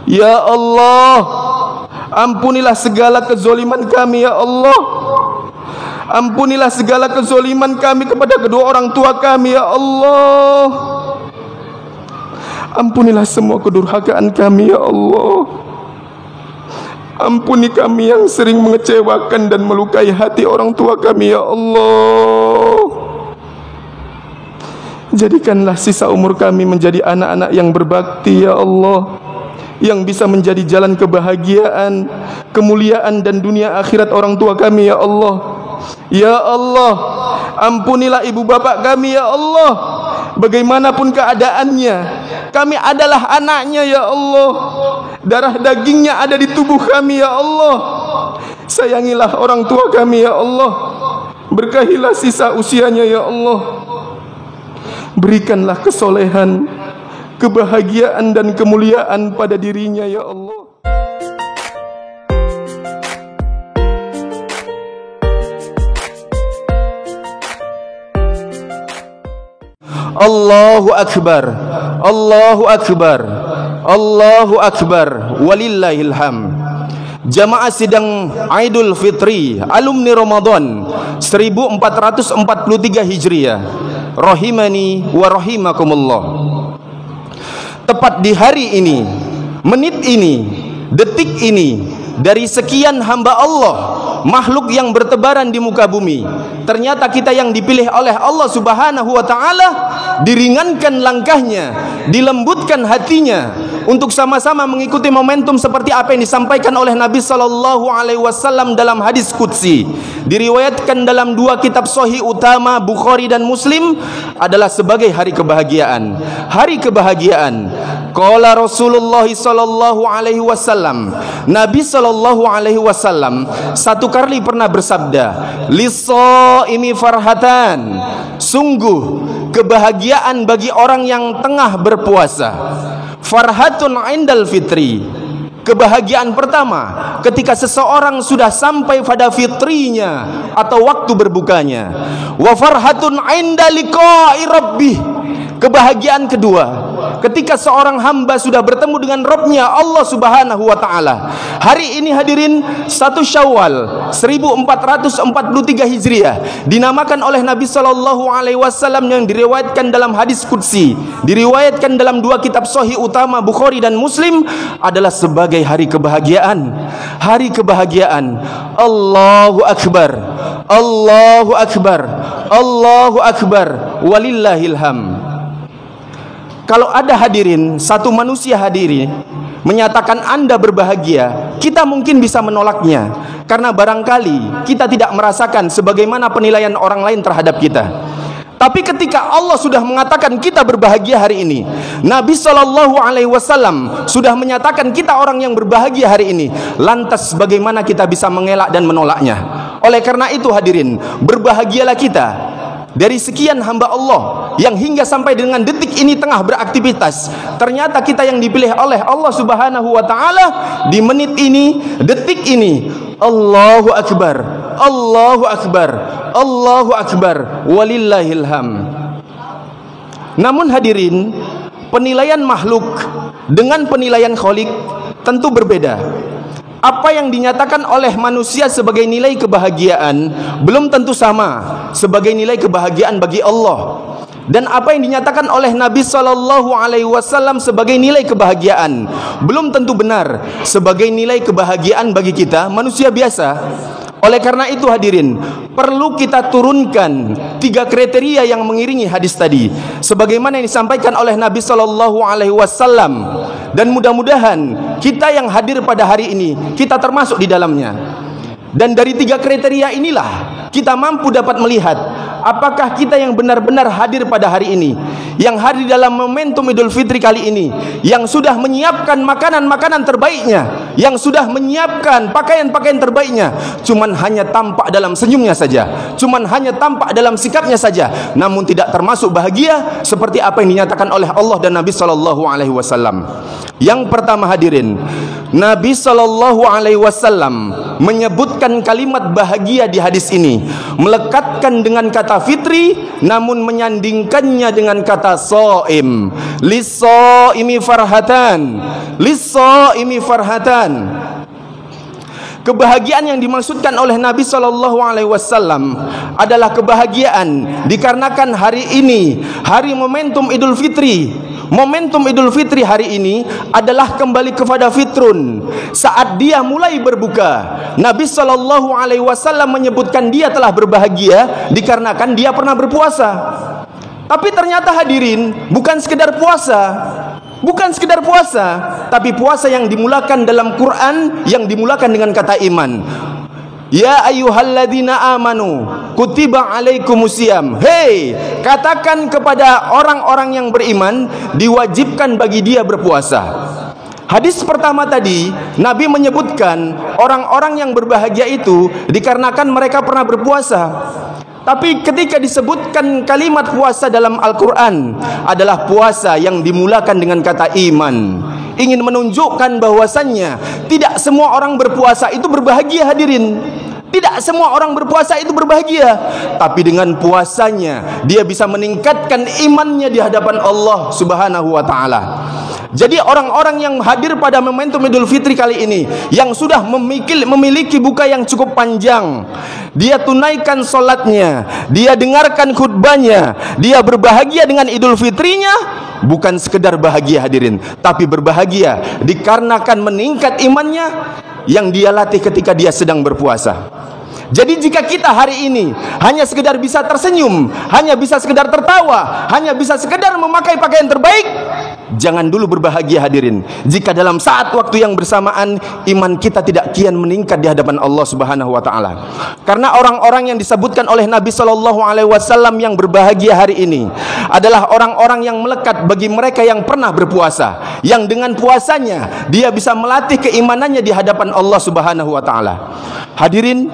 Ya Allah, ampunilah segala kezoliman kami ya Allah. Ampunilah segala kezoliman kami kepada kedua orang tua kami ya Allah. Ampunilah semua kedurhakaan kami ya Allah. Ampuni kami yang sering mengecewakan dan melukai hati orang tua kami ya Allah. Jadikanlah sisa umur kami menjadi anak-anak yang berbakti ya Allah, yang bisa menjadi jalan kebahagiaan, kemuliaan dan dunia akhirat orang tua kami ya Allah. Ya Allah, ampunilah ibu bapak kami ya Allah. Bagaimanapun keadaannya, kami adalah anaknya ya Allah. Darah dagingnya ada di tubuh kami ya Allah. Sayangilah orang tua kami ya Allah. Berkahilah sisa usianya ya Allah. Berikanlah kesolehan, kebahagiaan dan kemuliaan pada dirinya ya Allah. Allahu Akbar, Allahu Akbar, Allahu Akbar, walillahil hamd. Jamaah sidang Idul Fitri alumni Ramadan 1443 Hijriah, rahimani wa rahimakumullah. Tepat di hari ini, menit ini, detik ini, dari sekian hamba Allah, makhluk yang bertebaran di muka bumi, ternyata kita yang dipilih oleh Allah Subhanahu wa taala, diringankan langkahnya, dilembutkan hatinya untuk sama-sama mengikuti momentum seperti apa yang disampaikan oleh Nabi sallallahu alaihi wasallam dalam hadis qudsi, diriwayatkan dalam dua kitab sahih utama Bukhari dan Muslim, adalah sebagai hari kebahagiaan. Hari kebahagiaan. Qala Rasulullah sallallahu alaihi wasallam, Nabi sallallahu alaihi wasallam satu kali pernah bersabda, lis-shaimi farhatan, sungguh kebahagiaan bagi orang yang tengah berpuasa. Farhatun indal fitri, kebahagiaan pertama ketika seseorang sudah sampai pada fitrinya atau waktu berbukanya. Wa farhatun inda liqa'i rabbih, kebahagiaan kedua ketika seorang hamba sudah bertemu dengan Rabb-Nya Allah Subhanahu wa taala. Hari ini hadirin 1 Syawal 1443 Hijriah dinamakan oleh Nabi sallallahu alaihi wasallam yang diriwayatkan dalam hadis qudsi, diriwayatkan dalam dua kitab sahih utama Bukhari dan Muslim, adalah sebagai hari kebahagiaan. Hari kebahagiaan. Allahu Akbar, Allahu Akbar, Allahu Akbar, walillahil hamd. Kalau ada hadirin, satu manusia hadirin menyatakan Anda berbahagia, kita mungkin bisa menolaknya, karena barangkali kita tidak merasakan sebagaimana penilaian orang lain terhadap kita. Tapi ketika Allah sudah mengatakan kita berbahagia hari ini, Nabi sallallahu alaihi wasallam sudah menyatakan kita orang yang berbahagia hari ini, lantas bagaimana kita bisa mengelak dan menolaknya? Oleh karena itu hadirin, berbahagialah kita dari sekian hamba Allah yang hingga sampai dengan detik ini tengah beraktivitas. Ternyata kita yang dipilih oleh Allah Subhanahu wa taala di menit ini, detik ini. Allahu Akbar, Allahu Akbar, Allahu Akbar, walillahil hamd. Namun hadirin, penilaian makhluk dengan penilaian Khalik tentu berbeda. Apa yang dinyatakan oleh manusia sebagai nilai kebahagiaan belum tentu sama sebagai nilai kebahagiaan bagi Allah. Dan apa yang dinyatakan oleh Nabi sallallahu alaihi wasallam sebagai nilai kebahagiaan belum tentu benar sebagai nilai kebahagiaan bagi kita manusia biasa. Oleh karena itu hadirin, perlu kita turunkan 3 kriteria yang mengiringi hadis tadi, sebagaimana yang disampaikan oleh Nabi sallallahu alaihi wasallam, dan mudah-mudahan kita yang hadir pada hari ini kita termasuk di dalamnya. Dan dari 3 kriteria inilah kita mampu dapat melihat apakah kita yang benar-benar hadir pada hari ini, yang hadir dalam momentum Idul Fitri kali ini, yang sudah menyiapkan makanan-makanan terbaiknya, yang sudah menyiapkan pakaian-pakaian terbaiknya, cuman hanya tampak dalam senyumnya saja, cuman hanya tampak dalam sikapnya saja, namun tidak termasuk bahagia seperti apa yang dinyatakan oleh Allah dan Nabi sallallahu alaihi wasallam. Yang pertama hadirin, Nabi Shallallahu Alaihi Wasallam menyebutkan kalimat bahagia di hadis ini, melekatkan dengan kata fitri, namun menyandingkannya dengan kata soim. Lis-soimi farhatan, lis-soimi farhatan. Kebahagiaan yang dimaksudkan oleh Nabi Shallallahu Alaihi Wasallam adalah kebahagiaan dikarenakan hari ini, hari momentum Idul Fitri. Momentum Idul Fitri hari ini adalah kembali kepada fitrun. Saat dia mulai berbuka, Nabi Shallallahu Alaihi Wasallam menyebutkan dia telah berbahagia dikarenakan dia pernah berpuasa. Tapi ternyata hadirin, bukan sekedar puasa. Bukan sekedar puasa, tapi puasa yang dimulakan dalam Quran, yang dimulakan dengan kata iman. Ya ayyuhalladzina amanu kutiba alaikumusiyam. Hei, katakan kepada orang-orang yang beriman, diwajibkan bagi dia berpuasa. Hadis pertama tadi, Nabi menyebutkan orang-orang yang berbahagia itu dikarenakan mereka pernah berpuasa. Tapi ketika disebutkan kalimat puasa dalam Al-Quran, adalah puasa yang dimulakan dengan kata iman. Ingin menunjukkan bahwasannya tidak semua orang berpuasa itu berbahagia, hadirin. Tidak semua orang berpuasa itu berbahagia, tapi dengan puasanya dia bisa meningkatkan imannya di hadapan Allah Subhanahu wa taala. Jadi orang-orang yang hadir pada momentum Idul Fitri kali ini, yang sudah memiliki buka yang cukup panjang, dia tunaikan sholatnya, dia dengarkan khutbahnya, dia berbahagia dengan Idul Fitrinya, bukan sekedar bahagia hadirin, tapi berbahagia dikarenakan meningkat imannya yang dia latih ketika dia sedang berpuasa. Jadi jika kita hari ini hanya sekedar bisa tersenyum, hanya bisa sekedar tertawa, hanya bisa sekedar memakai pakaian terbaik, jangan dulu berbahagia hadirin, jika dalam saat waktu yang bersamaan iman kita tidak kian meningkat di hadapan Allah Subhanahu wa taala. Karena orang-orang yang disebutkan oleh Nabi Shallallahu Alaihi Wasallam yang berbahagia hari ini adalah orang-orang yang melekat bagi mereka yang pernah berpuasa, yang dengan puasanya dia bisa melatih keimanannya di hadapan Allah Subhanahu wa taala. Hadirin,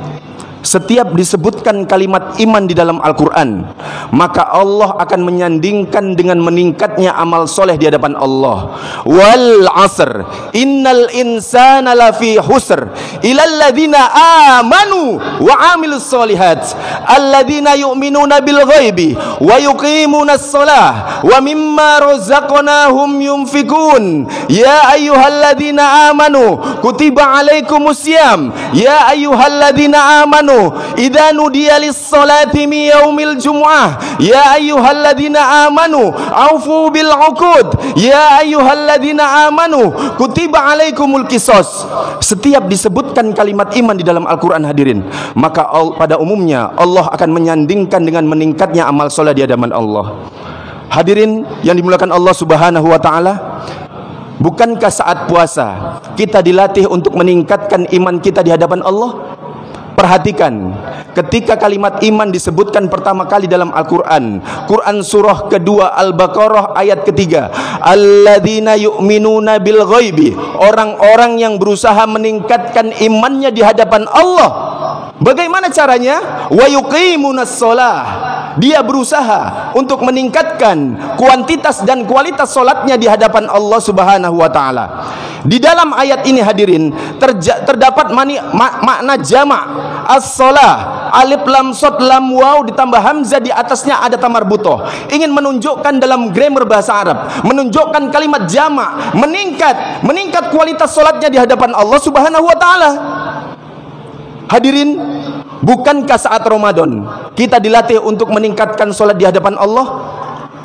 setiap disebutkan kalimat iman di dalam Al-Quran, maka Allah akan menyandingkan dengan meningkatnya amal soleh di hadapan Allah. Wal asr innal insana lafi husr illal ladzina amanu wa amilus solihat alladzina yu'minuna bil ghaibi wa yuqimunas shalah wa mimma razaqnahum yunfikun. Ya ayyuhalladzina amanu kutiba alaikumusiyam. Ya ayyuhalladzina amanu idza nudiya lis-salati min yaumil jumu'ah. Ya ayyuhalladzina amanu aufu bil 'uqud. Ya ayyuhalladzina amanu kutiba alaikumul qisas. Setiap disebutkan kalimat iman di dalam Al-Qur'an hadirin, maka pada umumnya Allah akan menyandingkan dengan meningkatnya amal saleh di hadapan Allah. Hadirin yang dimuliakan Allah Subhanahu wa taala, bukankah saat puasa kita dilatih untuk meningkatkan iman kita di hadapan Allah? Perhatikan, ketika kalimat iman disebutkan pertama kali dalam Al-Quran, Quran surah kedua Al-Baqarah ayat ketiga, alladzina yu'minuna bil ghaibi, orang-orang yang berusaha meningkatkan imannya di hadapan Allah. Bagaimana caranya? Wa yuqimunas shalah, dia berusaha untuk meningkatkan kuantitas dan kualitas solatnya di hadapan Allah Subhanahu wa taala. Di dalam ayat ini hadirin terdapat makna jamak as-shalah, alif lam shad lam waw ditambah hamzah, di atasnya ada tamarbutoh, ingin menunjukkan dalam grammar bahasa Arab, menunjukkan kalimat jamak, meningkat kualitas solatnya di hadapan Allah Subhanahu wa taala. Hadirin, bukankah saat Ramadan kita dilatih untuk meningkatkan solat di hadapan Allah?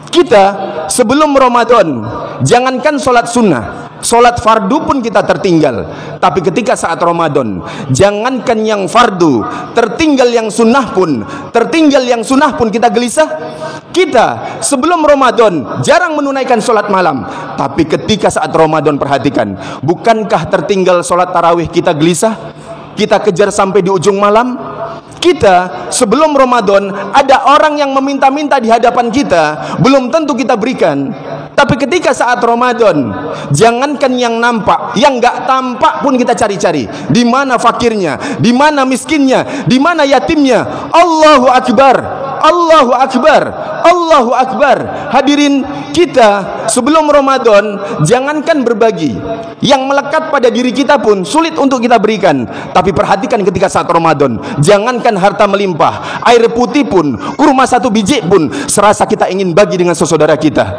Kita sebelum Ramadan, jangankan solat sunnah, solat fardu pun kita tertinggal. Tapi ketika saat Ramadan, jangankan yang fardu, tertinggal yang sunnah pun kita gelisah. Kita sebelum Ramadan jarang menunaikan solat malam, tapi ketika saat Ramadan, perhatikan, bukankah tertinggal solat tarawih kita gelisah? Kita kejar sampai di ujung malam. Kita sebelum Ramadan ada orang yang meminta-minta di hadapan kita, belum tentu kita berikan. Tapi ketika saat Ramadan, jangankan yang nampak, yang enggak tampak pun kita cari-cari. Di mana fakirnya, di mana miskinnya, di mana yatimnya. Allahu Akbar, Allahu Akbar, Allahu Akbar. Hadirin, kita sebelum Ramadan jangankan berbagi, yang melekat pada diri kita pun sulit untuk kita berikan. Tapi perhatikan ketika saat Ramadan, jangankan harta melimpah, air putih pun, kurma satu biji pun serasa kita ingin bagi dengan saudara kita.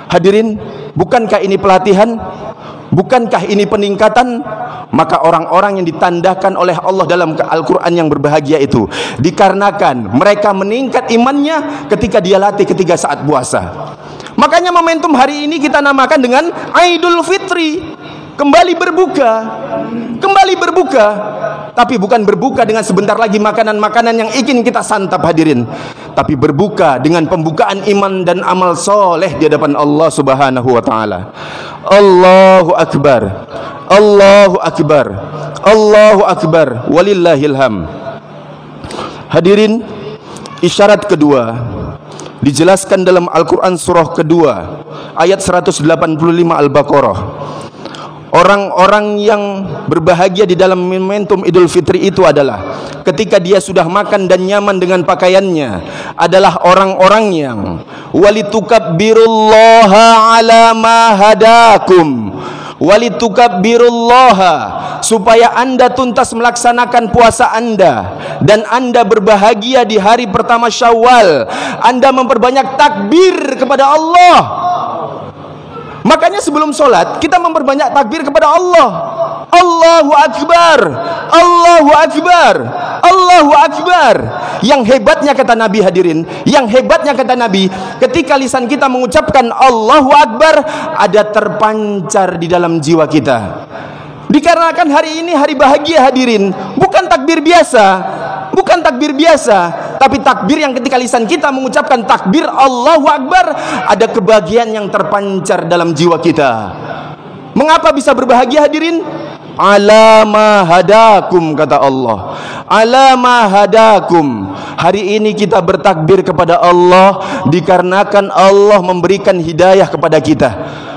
Hadirin, bukankah ini pelatihan? Bukankah ini peningkatan? Maka orang-orang yang ditandakan oleh Allah dalam Al-Quran yang berbahagia itu dikarenakan mereka meningkat imannya ketika dia latih ketika saat puasa. Makanya momentum hari ini kita namakan dengan Idul Fitri, kembali berbuka. Kembali berbuka, tapi bukan berbuka dengan sebentar lagi makanan-makanan yang ingin kita santap, hadirin, tapi berbuka dengan pembukaan iman dan amal soleh di hadapan Allah Subhanahu wa ta'ala. Allahu Akbar, Allahu Akbar, Allahu Akbar, walillahilham. Hadirin, isyarat kedua dijelaskan dalam Al-Quran surah kedua ayat 185 Al-Baqarah. Orang-orang yang berbahagia di dalam momentum Idul Fitri itu adalah ketika dia sudah makan dan nyaman dengan pakaiannya, adalah orang-orang yang walitukabbirullaha ala ma hadakum, walitukabbirullaha, supaya Anda tuntas melaksanakan puasa Anda dan Anda berbahagia di hari pertama Syawal. Anda memperbanyak takbir kepada Allah. Makanya sebelum sholat kita memperbanyak takbir kepada Allah. Allahu Akbar, Allahu Akbar, Allahu Akbar. Yang hebatnya kata Nabi, hadirin, yang hebatnya kata Nabi, ketika lisan kita mengucapkan Allahu Akbar, ada terpancar di dalam jiwa kita. Dikarenakan hari ini hari bahagia, hadirin, bukan takbir biasa, bukan takbir biasa, tapi takbir yang ketika lisan kita mengucapkan takbir Allahu Akbar, ada kebahagiaan yang terpancar dalam jiwa kita. Mengapa bisa berbahagia, hadirin? Ala ma hadakum, kata Allah. Ala ma hadakum. Hari ini kita bertakbir kepada Allah dikarenakan Allah memberikan hidayah kepada kita.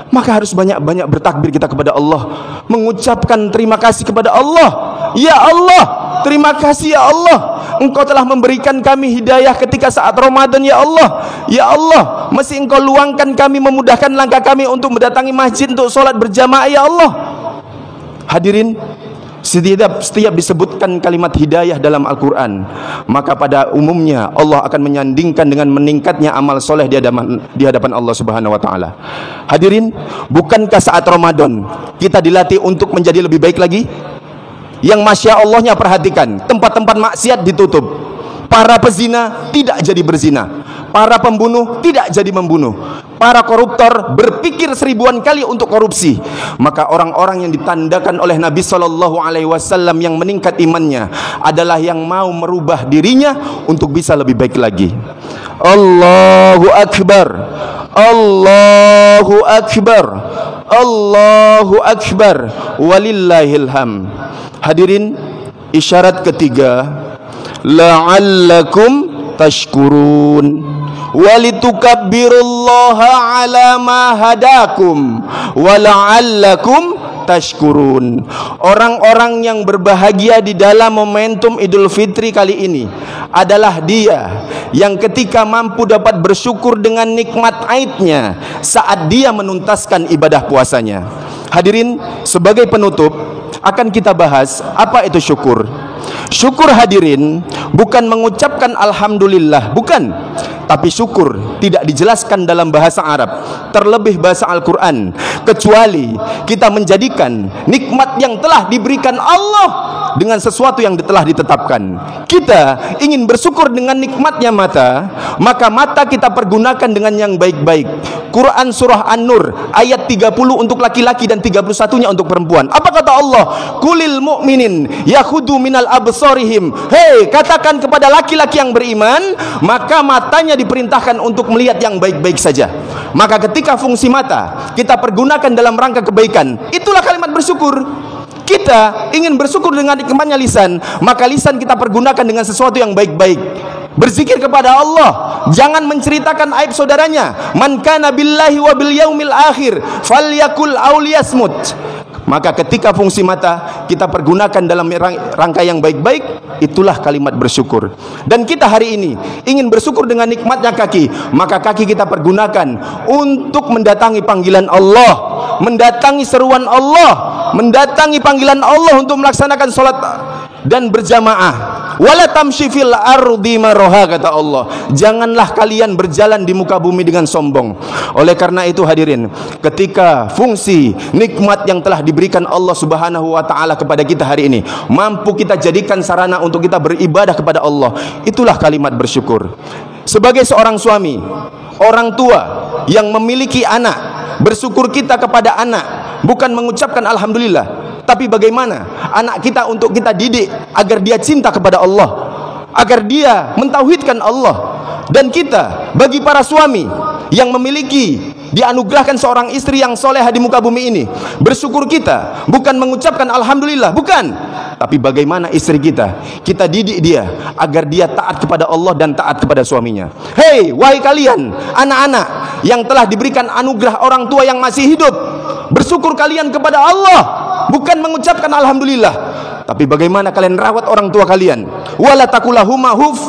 Maka harus banyak-banyak bertakbir kita kepada Allah, mengucapkan terima kasih kepada Allah. Ya Allah, terima kasih ya Allah, Engkau telah memberikan kami hidayah ketika saat Ramadan ya Allah. Ya Allah, mesti Engkau luangkan kami, memudahkan langkah kami untuk mendatangi masjid untuk sholat berjamaah ya Allah. Hadirin, setiap disebutkan kalimat hidayah dalam Al-Quran, maka pada umumnya Allah akan menyandingkan dengan meningkatnya amal soleh di hadapan Allah Subhanahu wa ta'ala. Hadirin, bukankah saat Ramadan kita dilatih untuk menjadi lebih baik lagi? Yang masya Allahnya, perhatikan, tempat-tempat maksiat ditutup, para pezina tidak jadi berzina, para pembunuh tidak jadi membunuh, para koruptor berpikir 1000-an kali untuk korupsi. Maka orang-orang yang ditandakan oleh Nabi SAW yang meningkat imannya adalah yang mau merubah dirinya untuk bisa lebih baik lagi. Allahu Akbar, Allahu Akbar, Allahu Akbar, walillahilham. Hadirin, isyarat ketiga, la'allakum tashkurun walitukabbirullaha ala ma hadakum wa la'allakum tashkurun. Orang-orang yang berbahagia di dalam momentum Idul Fitri kali ini adalah dia yang ketika mampu dapat bersyukur dengan nikmat aidnya saat dia menuntaskan ibadah puasanya. Hadirin, sebagai penutup akan kita bahas apa itu syukur. Syukur, hadirin, bukan mengucapkan alhamdulillah, bukan. Tapi syukur tidak dijelaskan dalam bahasa Arab, terlebih bahasa Al-Quran, kecuali kita menjadikan nikmat yang telah diberikan Allah dengan sesuatu yang telah ditetapkan. Kita ingin bersyukur dengan nikmatnya mata, maka mata kita pergunakan dengan yang baik-baik. Quran surah An-Nur ayat 30 untuk laki-laki dan 31-nya untuk perempuan. Apa kata Allah? Kulil mu'minin yakhudu minal absarihim. Hei, katakan kepada laki-laki yang beriman, maka matanya diperintahkan untuk melihat yang baik-baik saja. Maka ketika fungsi mata kita pergunakan dalam rangka kebaikan, itulah kalimat bersyukur. Kita ingin bersyukur dengan nikmatnya lisan, maka lisan kita pergunakan dengan sesuatu yang baik-baik. Berzikir kepada Allah, jangan menceritakan aib saudaranya. Man kana billahi wa bil yaumil akhir falyakul aw liyasmut. Maka ketika fungsi mata kita pergunakan dalam rangka yang baik-baik, itulah kalimat bersyukur. Dan kita hari ini ingin bersyukur dengan nikmatnya kaki, maka kaki kita pergunakan untuk mendatangi panggilan Allah, mendatangi seruan Allah, mendatangi panggilan Allah untuk melaksanakan sholat dan berjamaah. Wala tamshi fil ardi maraha, kata Allah, janganlah kalian berjalan di muka bumi dengan sombong. Oleh karena itu hadirin, ketika fungsi nikmat yang telah diberikan Allah Subhanahu wa taala kepada kita hari ini mampu kita jadikan sarana untuk kita beribadah kepada Allah, itulah kalimat bersyukur. Sebagai seorang suami, orang tua yang memiliki anak, bersyukur kita kepada anak bukan mengucapkan alhamdulillah, tapi bagaimana anak kita untuk kita didik agar dia cinta kepada Allah, agar dia mentauhidkan Allah. Dan kita, bagi para suami yang memiliki, dianugerahkan seorang istri yang solehah di muka bumi ini, bersyukur kita bukan mengucapkan alhamdulillah, bukan, tapi bagaimana istri kita didik dia agar dia taat kepada Allah dan taat kepada suaminya. Hei, wahai kalian anak-anak yang telah diberikan anugerah orang tua yang masih hidup, bersyukur kalian kepada Allah, bukan mengucapkan alhamdulillah, tapi bagaimana kalian rawat orang tua kalian. Wala takulahuma huf,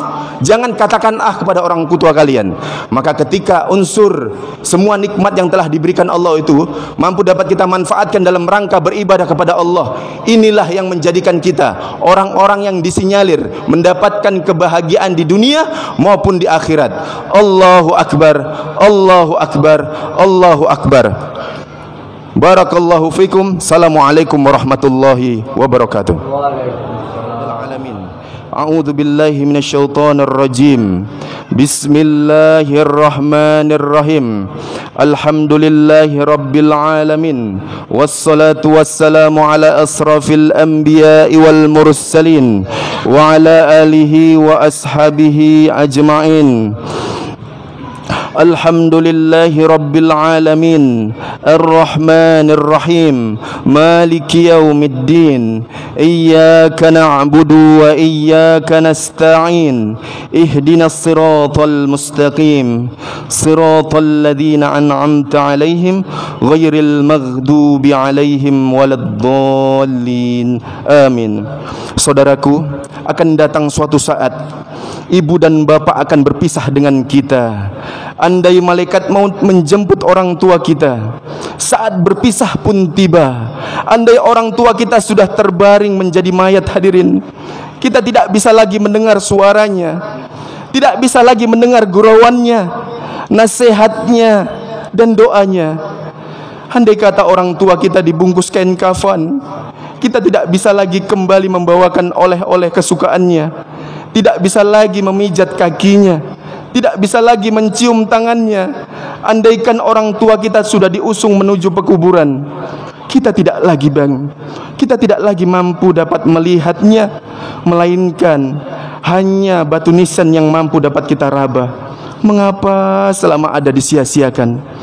jangan katakan kepada orang tua kalian. Maka ketika unsur semua nikmat yang telah diberikan Allah itu mampu dapat kita manfaatkan dalam rangka beribadah kepada Allah, inilah yang menjadikan kita orang-orang yang disinyalir mendapatkan kebahagiaan di dunia maupun di akhirat. Allahu Akbar, Allahu Akbar, Allahu Akbar. Barakallahu fikum. Assalamualaikum warahmatullahi wabarakatuh. A'udzu billahi minasyaitonir rajim. Bismillahirrahmanirrahim. Alhamdulillahi rabbil alamin. Wassalatu wassalamu ala asrafil anbiya'i wal mursalin wa ala alihi wa ashabihi ajma'in. Alhamdulillahi rabbil alamin, arrahmanir rahim, maliki yaumiddin, iyyaka na'budu wa iyyaka nasta'in, ihdinas siratal mustaqim, siratal ladzina an'amta 'alaihim ghairil maghdubi 'alaihim waladdallin. Amin. Saudaraku, akan datang suatu saat ibu dan bapak akan berpisah dengan kita. Andai malaikat maut menjemput orang tua kita, saat berpisah pun tiba, andai orang tua kita sudah terbaring menjadi mayat hadirin, kita tidak bisa lagi mendengar suaranya, tidak bisa lagi mendengar gurauannya, nasihatnya dan doanya. Andai kata orang tua kita dibungkus kain kafan, kita tidak bisa lagi kembali membawakan oleh-oleh kesukaannya, tidak bisa lagi memijat kakinya, tidak bisa lagi mencium tangannya. Andaikan orang tua kita sudah diusung menuju pekuburan, kita tidak lagi mampu dapat melihatnya, melainkan hanya batu nisan yang mampu dapat kita raba. Mengapa selama ada disia-siakan?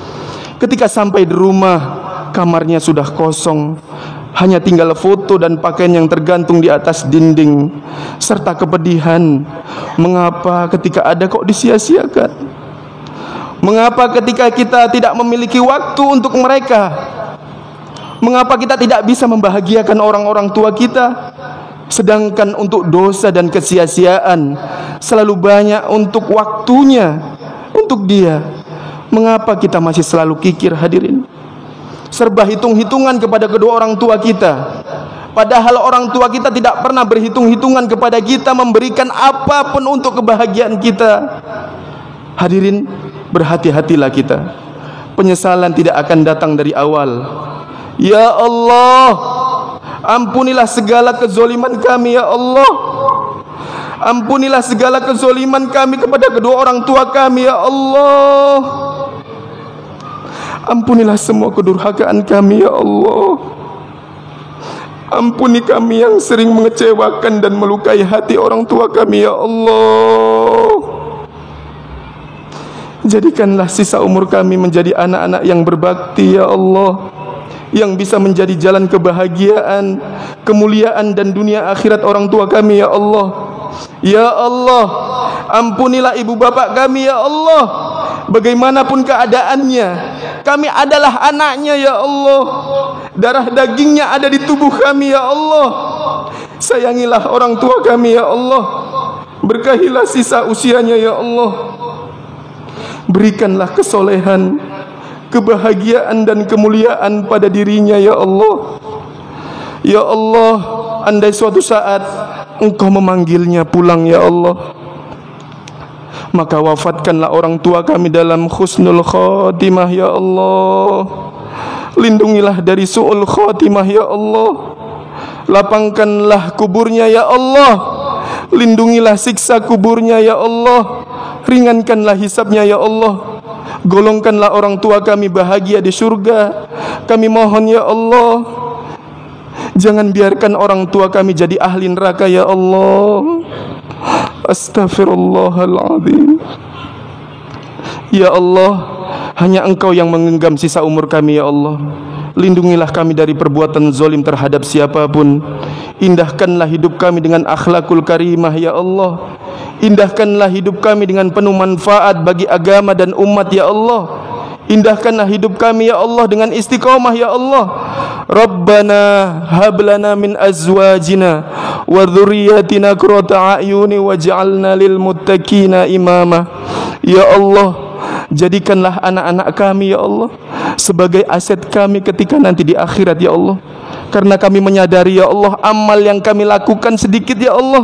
Ketika sampai di rumah, kamarnya sudah kosong, hanya tinggal foto dan pakaian yang tergantung di atas dinding, serta kepedihan. Mengapa ketika ada kok disia-siakan? Mengapa ketika kita tidak memiliki waktu untuk mereka? Mengapa kita tidak bisa membahagiakan orang-orang tua kita? Sedangkan untuk dosa dan kesia-siaan selalu banyak untuk waktunya, untuk dia. Mengapa kita masih selalu kikir hadirin? Serba hitung-hitungan kepada kedua orang tua kita, padahal orang tua kita tidak pernah berhitung-hitungan kepada kita, memberikan apapun untuk kebahagiaan kita. Hadirin, berhati-hatilah kita. Penyesalan tidak akan datang dari awal. Ya Allah, ampunilah segala kezoliman kami ya Allah. Ampunilah segala kezoliman kami kepada kedua orang tua kami ya Allah. Ampunilah semua kedurhakaan kami ya Allah. Ampuni kami yang sering mengecewakan dan melukai hati orang tua kami ya Allah. Jadikanlah sisa umur kami menjadi anak-anak yang berbakti ya Allah, yang bisa menjadi jalan kebahagiaan, kemuliaan dan dunia akhirat orang tua kami ya Allah. Ya Allah, ampunilah ibu bapak kami ya Allah. Bagaimanapun keadaannya, Kami adalah anaknya ya Allah. Darah dagingnya ada di tubuh kami ya Allah. Sayangilah orang tua kami ya Allah. Berkahilah sisa usianya ya Allah. Berikanlah kesolehan, kebahagiaan dan kemuliaan pada dirinya ya Allah. Ya Allah, andai suatu saat Engkau memanggilnya pulang ya Allah, maka wafatkanlah orang tua kami dalam husnul khotimah ya Allah. Lindungilah dari su'ul khotimah ya Allah. Lapangkanlah kuburnya ya Allah. Lindungilah siksa kuburnya ya Allah. Ringankanlah hisabnya ya Allah. Golongkanlah orang tua kami bahagia di surga. Kami mohon ya Allah, jangan biarkan orang tua kami jadi ahli neraka ya Allah. Astaghfirullahaladzim. Ya Allah, hanya Engkau yang menggenggam sisa umur kami ya Allah. Lindungilah kami dari perbuatan zalim terhadap siapapun. Indahkanlah hidup kami dengan akhlakul karimah ya Allah. Indahkanlah hidup kami dengan penuh manfaat bagi agama dan umat ya Allah. Indahkanlah hidup kami ya Allah dengan istiqamah ya Allah. Rabbana hab lana min azwajina wa dhurriyyatina qurrata a'yuni waj'alna lil muttaqina imama. Ya Allah, jadikanlah anak-anak kami ya Allah sebagai aset kami ketika nanti di akhirat ya Allah. Karena kami menyadari ya Allah, amal yang kami lakukan sedikit ya Allah,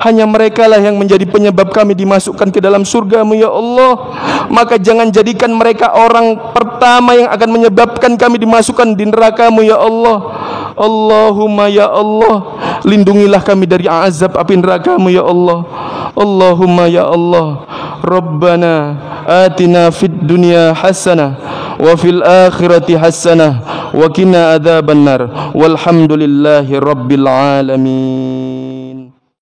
hanya mereka lah yang menjadi penyebab kami dimasukkan ke dalam surga-Mu ya Allah. Maka jangan jadikan mereka orang pertama yang akan menyebabkan kami dimasukkan di neraka-Mu ya Allah. Allahumma ya Allah, lindungilah kami dari azab api neraka-Mu ya Allah. Allahumma ya Allah, Rabbana atina fid dunya hasanah wa fil akhirati hasanah wa qina adzabannar. Walhamdulillahi rabbil alamin.